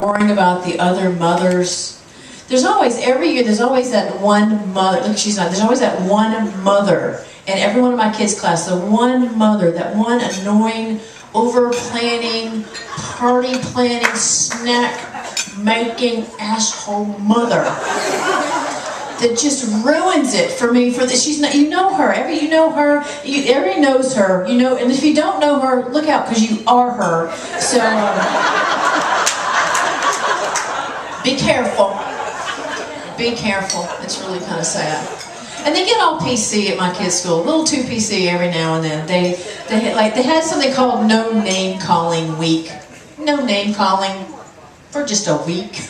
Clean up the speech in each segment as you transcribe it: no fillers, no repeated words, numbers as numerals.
worrying about the other mothers. There's always, every year, there's always that one mother, look, she's not, there's always that one mother in every one of my kids' class, the one mother, that one annoying, over-planning, party-planning, snack-making asshole mother that just ruins it for me. She's not, you know her, everybody knows her, you know, and if you don't know her, look out, because you are her. So, be careful. Be careful. It's really kind of sad. And they get all PC at my kids' school, a little too PC every now and then. They had something called No Name Calling Week. No name calling for just a week.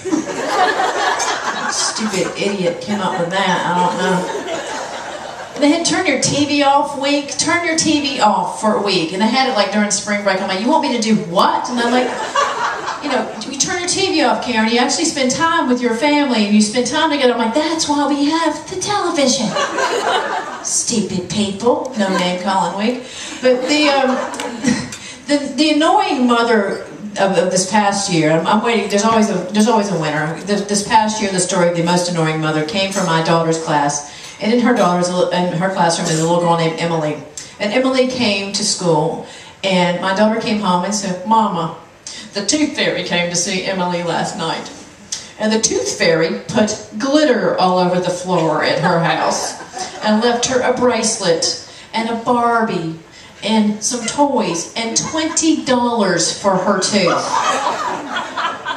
Stupid idiot came up with that. I don't know. They had turn your TV off week. Turn your TV off for a week. And they had it like during spring break. I'm like, you want me to do what? And I'm like, you know, you turn your TV off, Karen. You actually spend time with your family and you spend time together. I'm like, that's why we have the television. Stupid people. No name calling week. But the annoying mother of this past year, I'm waiting. There's always a winner. This past year, the story of the most annoying mother came from my daughter's class, and in her classroom is a little girl named Emily. And Emily came to school, and my daughter came home and said, "Mama, the tooth fairy came to see Emily last night, and the tooth fairy put glitter all over the floor at her house, and left her a bracelet and a Barbie." And some toys, and $20 for her tooth.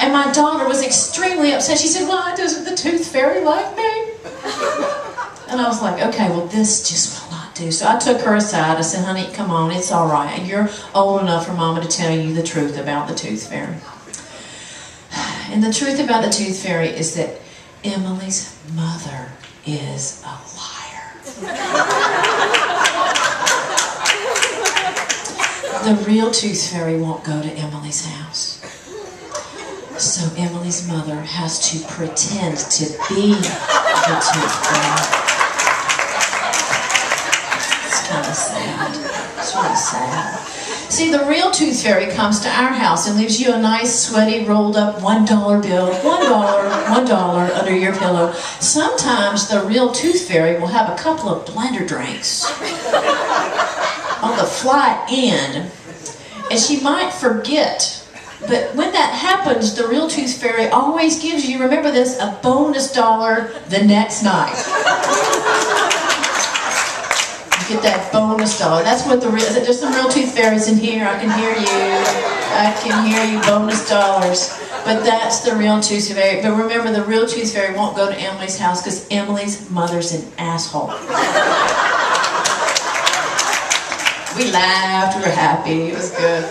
And my daughter was extremely upset. She said, "Why doesn't the tooth fairy like me?" And I was like, okay, well, this just will not do. So I took her aside. I said, "Honey, come on, it's all right. You're old enough for Mama to tell you the truth about the tooth fairy." And the truth about the tooth fairy is that Emily's mother is a liar. The real tooth fairy won't go to Emily's house. So Emily's mother has to pretend to be the tooth fairy. It's kind of sad. It's really sad. See, the real tooth fairy comes to our house and leaves you a nice, sweaty, rolled up $1 bill, $1 under your pillow. Sometimes the real tooth fairy will have a couple of blender drinks on the fly end, and she might forget. But when that happens, the real tooth fairy always gives you, remember this, a bonus dollar the next night. You get that bonus dollar. That's what there's some real tooth fairies in here. I can hear you. I can hear you, bonus dollars. But that's the real tooth fairy. But remember, the real tooth fairy won't go to Emily's house because Emily's mother's an asshole. We laughed, we were happy, it was good.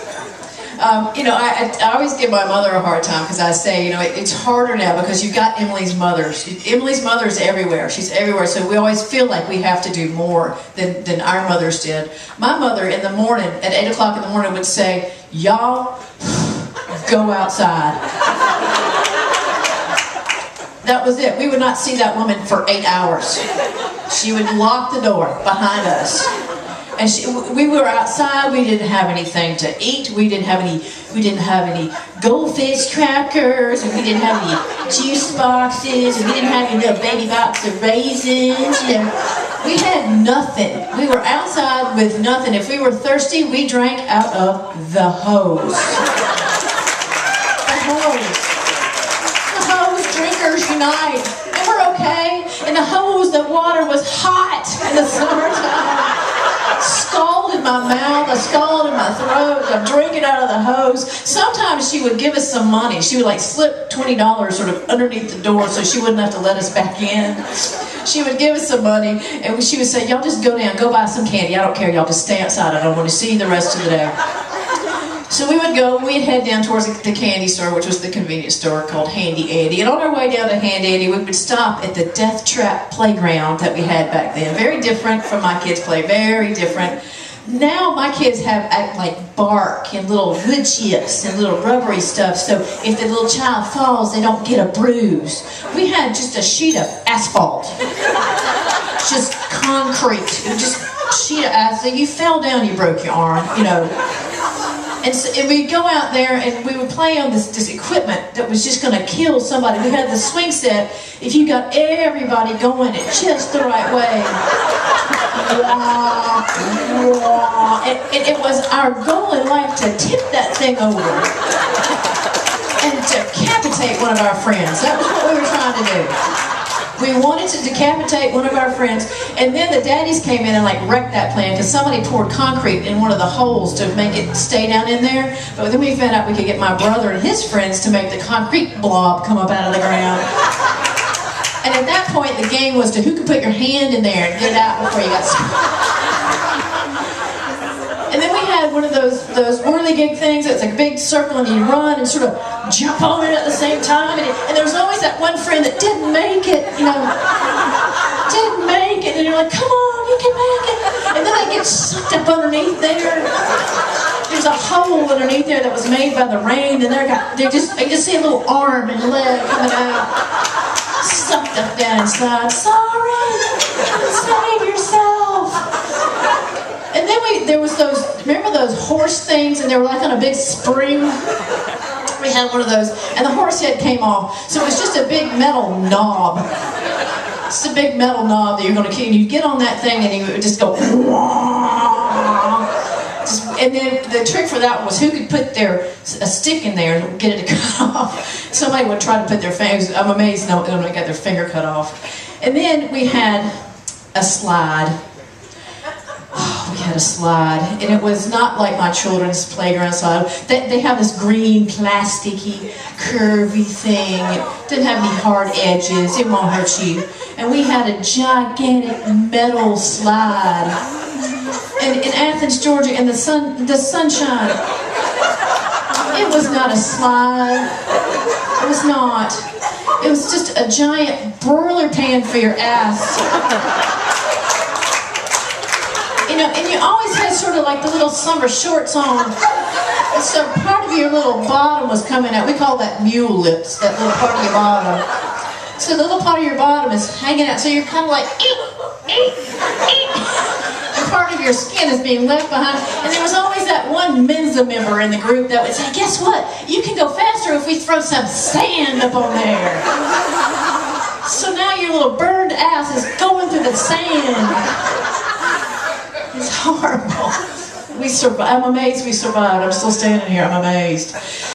You know, I always give my mother a hard time because I say, you know, it's harder now because you've got Emily's mother. Emily's mother's everywhere. She's everywhere, so we always feel like we have to do more than our mothers did. My mother in the morning, at 8 o'clock in the morning, would say, "Y'all, go outside." That was it. We would not see that woman for 8 hours. She would lock the door behind us. And we were outside. We didn't have anything to eat. We didn't have any goldfish crackers. And we didn't have any juice boxes. And we didn't have any little baby box of raisins. You know, we had nothing. We were outside with nothing. If we were thirsty, we drank out of the hose. The hose. The hose drinkers unite. And we're okay. In the hose, the water was hot in the summertime. Scald in my mouth, a scald in my throat, I'm drinking out of the hose. Sometimes she would give us some money. She would like slip $20 sort of underneath the door so she wouldn't have to let us back in. She would give us some money and she would say, "Y'all just go down, go buy some candy. I don't care, y'all just stay outside. I don't want to see you the rest of the day." So we would go, we'd head down towards the candy store, which was the convenience store called Handy Andy. And on our way down to Handy Andy, we would stop at the Death Trap playground that we had back then. Very different from my kids' play, very different. Now my kids have like bark and little wood chips and little rubbery stuff, so if the little child falls, they don't get a bruise. We had just a sheet of asphalt. Just concrete. Just sheet of asphalt. You fell down, you broke your arm, you know. And we'd go out there and we would play on this equipment that was just going to kill somebody. We had the swing set. If you got everybody going it just the right way, and it was our goal in life to tip that thing over and decapitate one of our friends. That was what we were trying to do. We wanted to decapitate one of our friends, and then the daddies came in and like wrecked that plan because somebody poured concrete in one of the holes to make it stay down in there. But then we found out we could get my brother and his friends to make the concrete blob come up out of the ground. And at that point, the game was to who could put your hand in there and get it out before you got And then we had one of those whirligig things. It was like a big circle, and you run and sort of jump on it at the same time. And there was always that one friend that didn't make it, you know, didn't make it. And you're like, come on, you can make it. And then they get sucked up underneath there. There's a hole underneath there that was made by the rain, and you just see a little arm and leg coming out, sucked up down inside. Sorry, save yourself. And then there was those, remember those horse things, and they were like on a big spring? We had one of those, and the horse head came off, so it was just a big metal knob. Just a big metal knob that you're going to keep, and you get on that thing, and you would just go, and then the trick for that was who could put a stick in there and get it to cut off. Somebody would try to put their fingers, I'm amazed no one got their finger cut off. And then we had a slide. Oh, we had a slide, and it was not like my children's playground slide. They have this green, plasticky, curvy thing. It didn't have any hard edges. It won't hurt you. And we had a gigantic metal slide in Athens, Georgia, in the sunshine. It was not a slide. It was not. It was just a giant broiler pan for your ass. You know, and you always had sort of like the little summer shorts on. And so part of your little bottom was coming out. We call that mule lips, that little part of your bottom. So the little part of your bottom is hanging out. So you're kind of like, and part of your skin is being left behind. And there was always that one Mensa member in the group that would say, guess what? You can go faster if we throw some sand up on there. So now your little burned ass is going through the sand. It's horrible. We survived. I'm amazed we survived. I'm still standing here. I'm amazed.